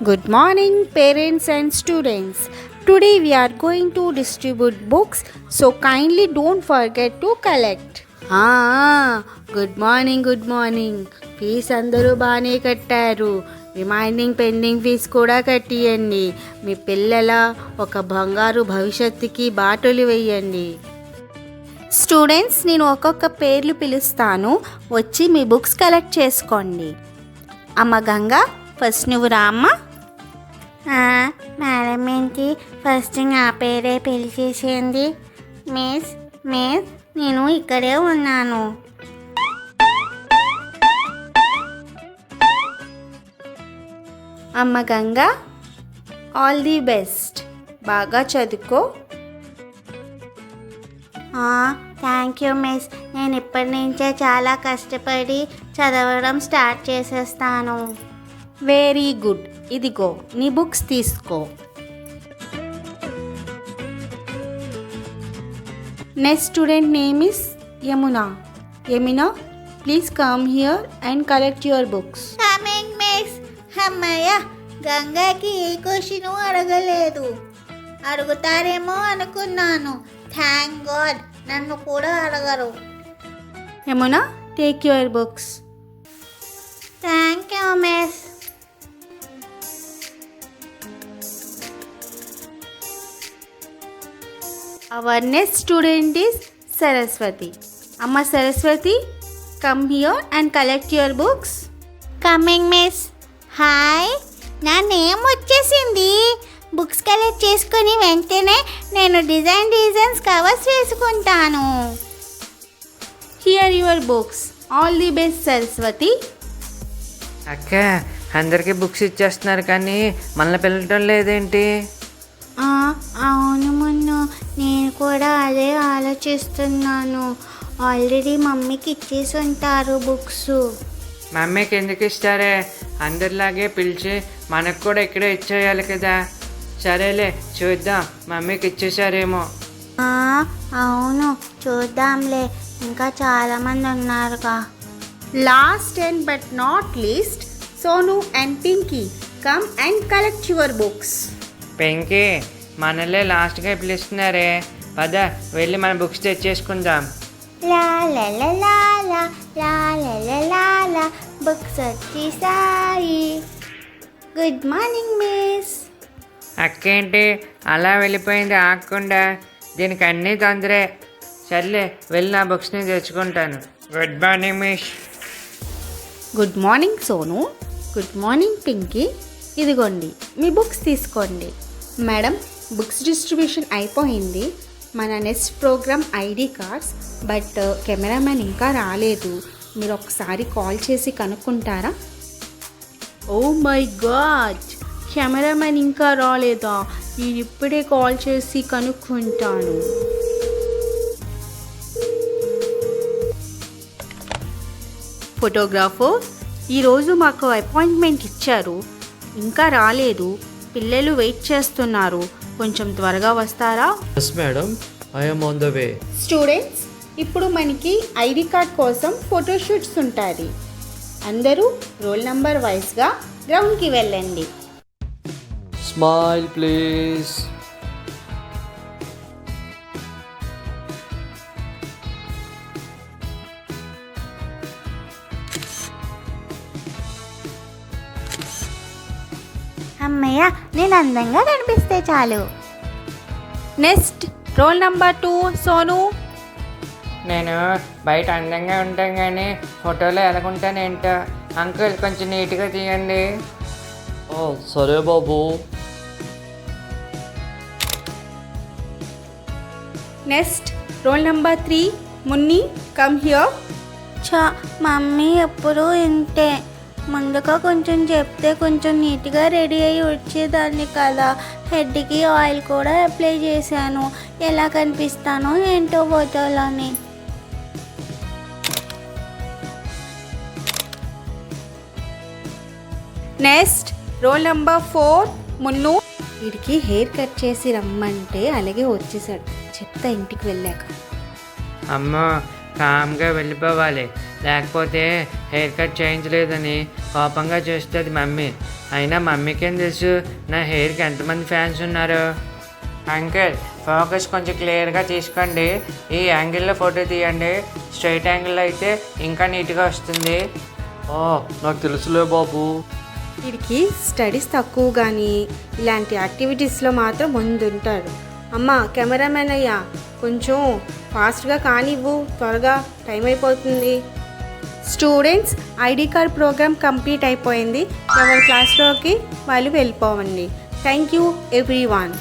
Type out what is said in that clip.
Good morning, parents and students. Today we are going to distribute books, so kindly don't forget to collect. Good morning fees అందరూ బాగానే కట్టారు. Remaining pending fee కూడా కట్టియండి. మీ పిల్లల ఒక బంగారు భవిష్యత్తుకి బాటలు వేయండి. స్టూడెంట్స్, నేను ఒక్కొక్క పేర్లు పిలుస్తాను, వచ్చి మీ బుక్స్ కలెక్ట్ చేసుకోండి. అమ్మ గంగా, ఫస్ట్ నువ్వు రా అమ్మ. మేడం ఏంటి ఫస్ట్ నా పేరే పిలిచేసింది? మిస్ నేను ఇక్కడే ఉన్నాను. అమ్మ గంగా, ఆల్ ది బెస్ట్, బాగా చదువుకో. Thank you miss. నేను ఇప్పటి నుంచే చాలా కష్టపడి చదవడం స్టార్ట్ చేసేస్తాను. Very good. ఇదిగో నీ బుక్స్ తీసుకో. Next student name is Yamuna. Yamuna, please come here and collect your books. Coming miss. అమ్మయ్య, గంగాకి ఏ క్వశ్చన్ అడగలేదు. అడుగుతారేమో అనుకున్నాను. థ్యాంక్ గాడ్, నన్ను కూడా అడగరు. Yamuna, take your books. Thank you miss. Our next student is Saraswati. Amma Saraswati, come here and collect your books. Coming miss. Hi, నా name వచ్చేసింది. Books collect చేసుకుని వెంటనే నేను డిజైన్స్ కవర్స్ వేసుకుంటాను. Here your books. All the best, Saraswati. అక్క, అందరికీ books ఇచ్చేస్తున్నారు కానీ మనల్ని పిలవటం లేదేంటి? అవును మొన్న నేను కూడా అదే ఆలోచిస్తున్నాను. ఆల్రెడీ మమ్మీకి ఇచ్చేసి ఉంటారు బుక్స్. మమ్మీకి ఎందుకు ఇస్తారే? అందరిలాగే పిలిచి మనకు కూడా ఇక్కడే ఇచ్చేయాలి కదా. సరేలే, చూద్దాం, మమ్మీకి ఇచ్చేసారేమో. అవును, చూద్దాంలే, ఇంకా చాలామంది ఉన్నారుగా. Last and but not least, Sonu and Pinky, come and collect your books. పెంకి, మనలే లాస్ట్గా పిలుస్తున్నారే, పద వెళ్ళి మన బుక్స్ తెచ్చేసుకుందాం. లా లా లా లా లా లా లా లా లా లా బుక్స్ వచ్చేసాయి. Good morning, miss. అక్కేంటి అలా వెళ్ళిపోయింది ఆగకుండా? దీనికి అన్నీ తొందరే. సర్లే, వెళ్ళి నా బుక్స్ని తెచ్చుకుంటాను. Good morning miss. గుడ్ మార్నింగ్ సోను. Good morning Pinky. ఇదిగోండి మీ బుక్స్ తీసుకోండి. మేడం, బుక్స్ డిస్ట్రిబ్యూషన్ అయిపోయింది. మన next programme ID cards, but cameraman ఇంకా రాలేదు. మీరు ఒకసారి కాల్ చేసి కనుక్కుంటారా? ఓ మై గాడ్, కెమెరామెన్ ఇంకా రాలేదా? నేను ఇప్పుడే కాల్ చేసి కనుక్కుంటాను. ఫోటోగ్రాఫర్, ఈరోజు మాకు అపాయింట్మెంట్ ఇచ్చారు, ఇంకా రాలేదు. పిల్లలు వెయిట్ చేస్తున్నారు, కొంచెం త్వరగా వస్తారా? Yes madam, I am on the way. Students, ఇప్పుడు మనకి ఐడి కార్డ్ కోసం ఫోటోషూట్స్ ఉంటుంది. అందరూ రోల్ నంబర్ వైజ్గా గ్రౌండ్కి వెళ్ళండి. Smile please. అమ్మయ్య, నేను అందంగా కనిపిస్తే చాలు. Next roll number 2, Sonu. నేను బయట అందంగా ఉంటాను కానీ ఫోటోలో ఎలాగుంటానేంటో. అంకుల్, కొంచెం నీట్గా తీయండి. సరే బాబు. Next roll number 3, Munni, come here. Mummy ఎప్పుడూ ఇంతే. ముందుగా కొంచెం చెప్తే కొంచెం నీట్గా రెడీ అయ్యి వచ్చేదాన్ని కదా. హెడ్కి ఆయిల్ కూడా అప్లై చేశాను. ఎలా కనిపిస్తానో ఏంటో ఫోటోలోని. నెక్స్ట్ రోల్ నంబర్ 4, మున్ను. వీడికి హెయిర్ కట్ చేసి రమ్మంటే అలాగే వచ్చేసాడు. చెప్తా ఇంటికి వెళ్ళాక. అమ్మో, కామ్గా వెళ్ళిపోవాలి. లేకపోతే హెయిర్ కట్ చేయించలేదని కోపంగా చూస్తుంది మమ్మీ. అయినా మమ్మీకేం తెలుసు నా హెయిర్కి ఎంతమంది ఫ్యాన్స్ ఉన్నారో. అంకుల్, ఫోకస్ కొంచెం క్లియర్గా తీసుకోండి. ఈ యాంగిల్లో ఫోటో తీయండి. స్ట్రైట్ యాంగిల్లో అయితే ఇంకా నీట్గా వస్తుంది. నాకు తెలుసులే బాబు. వీడికి స్టడీస్ తక్కువ కానీ ఇలాంటి యాక్టివిటీస్లో మాత్రం ముందుంటాడు. అమ్మ కెమెరామెన్ అయ్యా, కొంచెం ఫాస్ట్గా కానివ్వు, త్వరగా టైం అయిపోతుంది. Students, ID card programme complete అయిపోయింది. ఎవరి క్లాస్లోకి వాళ్ళు వెళ్ళిపోవండి. Thank you everyone.